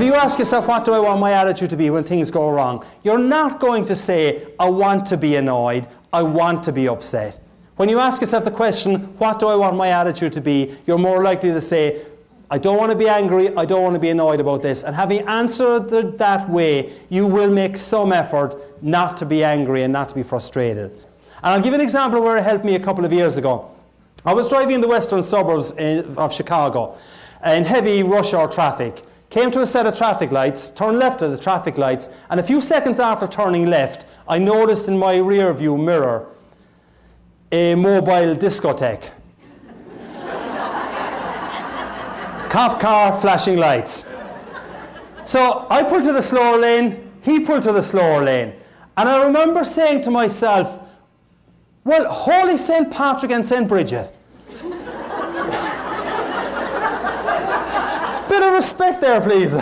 if you ask yourself, what do I want my attitude to be when things go wrong? You're not going to say, I want to be annoyed, I want to be upset. When you ask yourself the question, what do I want my attitude to be? You're more likely to say, I don't want to be angry, I don't want to be annoyed about this. And having answered that way, you will make some effort not to be angry and not to be frustrated. And I'll give you an example where it helped me a couple of years ago. I was driving in the western suburbs of Chicago in heavy rush hour traffic. Came to a set of traffic lights, turned left at the traffic lights, and a few seconds after turning left, I noticed in my rear view mirror a mobile discotheque. Cop car, flashing lights. So I pulled to the slower lane, he pulled to the slower lane. And I remember saying to myself, well, Holy St. Patrick and St. Bridget. Bit of respect there, please.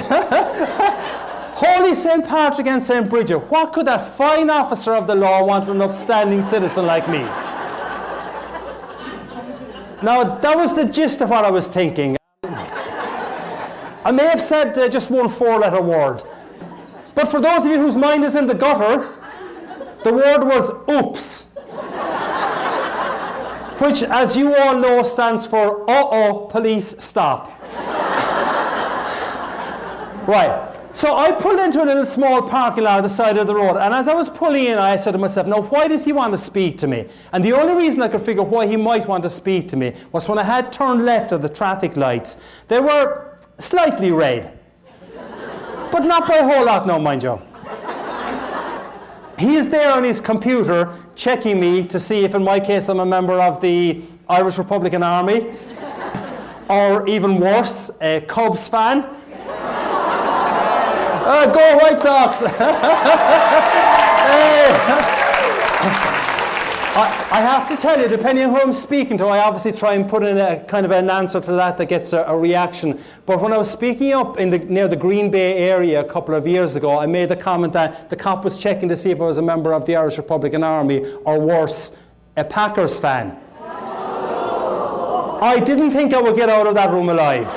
Holy St. Patrick and St. Bridget, what could that fine officer of the law want from an upstanding citizen like me? Now, that was the gist of what I was thinking. I may have said just one four-letter word. But for those of you whose mind is in the gutter, the word was oops. Which, as you all know, stands for uh-oh, police, stop. Right. So I pulled into a little small parking lot at the side of the road, and as I was pulling in, I said to myself, now why does he want to speak to me? And the only reason I could figure why he might want to speak to me was when I had turned left at the traffic lights. They were slightly red, but not by a whole lot now, mind you. He is there on his computer checking me to see if, in my case, I'm a member of the Irish Republican Army, or even worse, a Cubs fan. Go White Sox! I have to tell you, depending on who I'm speaking to, I obviously try and put in a kind of an answer to that gets a reaction. But when I was speaking up near the Green Bay area a couple of years ago, I made the comment that the cop was checking to see if I was a member of the Irish Republican Army, or worse, a Packers fan. I didn't think I would get out of that room alive.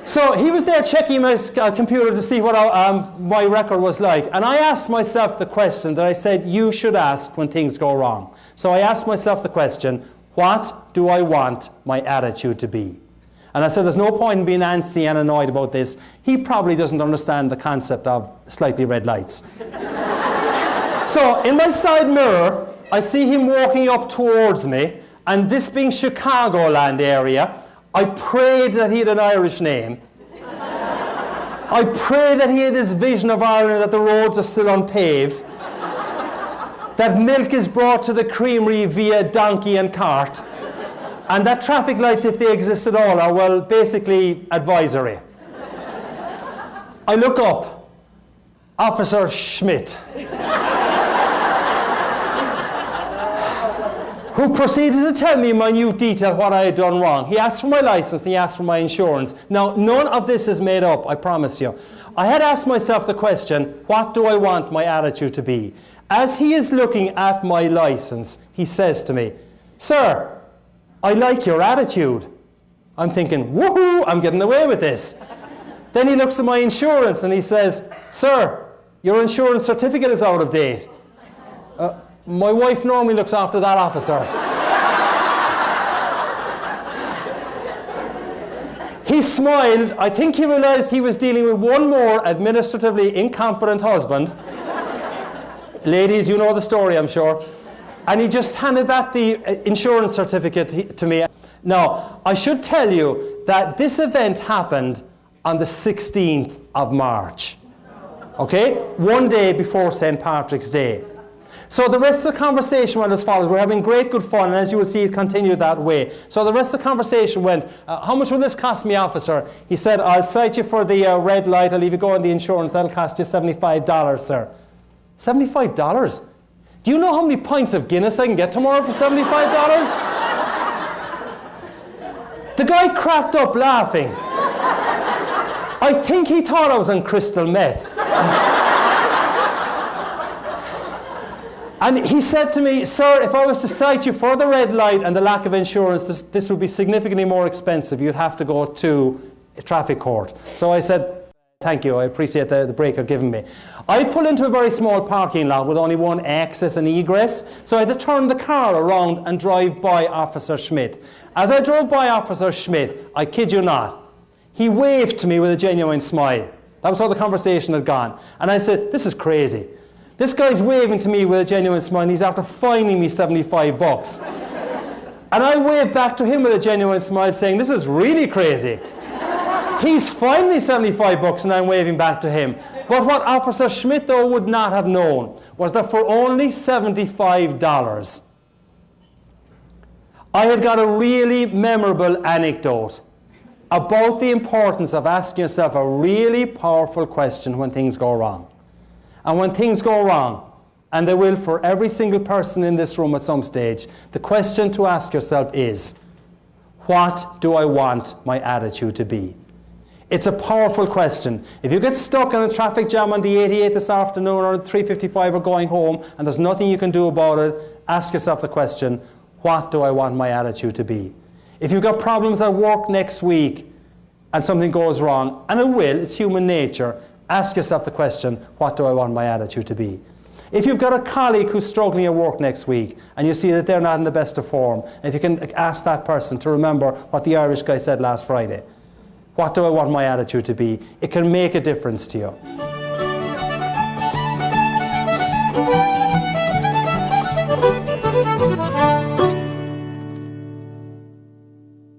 So he was there checking my computer to see what my record was like. And I asked myself the question that I said you should ask when things go wrong. So I asked myself the question, what do I want my attitude to be? And I said there's no point in being antsy and annoyed about this. He probably doesn't understand the concept of slightly red lights. So in my side mirror, I see him walking up towards me. And this being Chicagoland area, I prayed that he had an Irish name. I prayed that he had this vision of Ireland, that the roads are still unpaved, that milk is brought to the creamery via donkey and cart, and that traffic lights, if they exist at all, are, well, basically advisory. I look up. Officer Schmidt, who proceeded to tell me in minute detail what I had done wrong. He asked for my license, and he asked for my insurance. Now, none of this is made up, I promise you. I had asked myself the question, what do I want my attitude to be? As he is looking at my license, he says to me, sir, I like your attitude. I'm thinking, woohoo, I'm getting away with this. Then he looks at my insurance and he says, sir, your insurance certificate is out of date. My wife normally looks after that, officer. He smiled. I think he realized he was dealing with one more administratively incompetent husband. Ladies, you know the story, I'm sure. And he just handed back the insurance certificate to me. Now, I should tell you that this event happened on the 16th of March. Okay? One day before St. Patrick's Day. So the rest of the conversation went as follows. We're having great, good fun, and as you will see, it continued that way. So the rest of the conversation went, how much will this cost me, officer? He said, I'll cite you for the red light. I'll leave you go on the insurance. That'll cost you $75, sir. $75? Do you know how many pints of Guinness I can get tomorrow for $75? The guy cracked up laughing. I think he thought I was on crystal meth. And he said to me, sir, if I was to cite you for the red light and the lack of insurance, this would be significantly more expensive. You'd have to go to traffic court. So I said, thank you, I appreciate the break you're giving me. I pull into a very small parking lot with only one access and egress, so I had to turn the car around and drive by Officer Schmidt. As I drove by Officer Schmidt, I kid you not, he waved to me with a genuine smile. That was how the conversation had gone. And I said, this is crazy. This guy's waving to me with a genuine smile and he's after fining me 75 bucks. And I waved back to him with a genuine smile saying, this is really crazy. He's fined me 75 bucks and I'm waving back to him. But what Officer Schmidt, though, would not have known was that for only $75, I had got a really memorable anecdote about the importance of asking yourself a really powerful question when things go wrong. And when things go wrong, and they will for every single person in this room at some stage, the question to ask yourself is, what do I want my attitude to be? It's a powerful question. If you get stuck in a traffic jam on the 88 this afternoon or 3:55 or going home and there's nothing you can do about it, ask yourself the question, what do I want my attitude to be? If you've got problems at work next week and something goes wrong, and it will, it's human nature, ask yourself the question, what do I want my attitude to be? If you've got a colleague who's struggling at work next week and you see that they're not in the best of form, if you can ask that person to remember what the Irish guy said last Friday, what do I want my attitude to be? It can make a difference to you.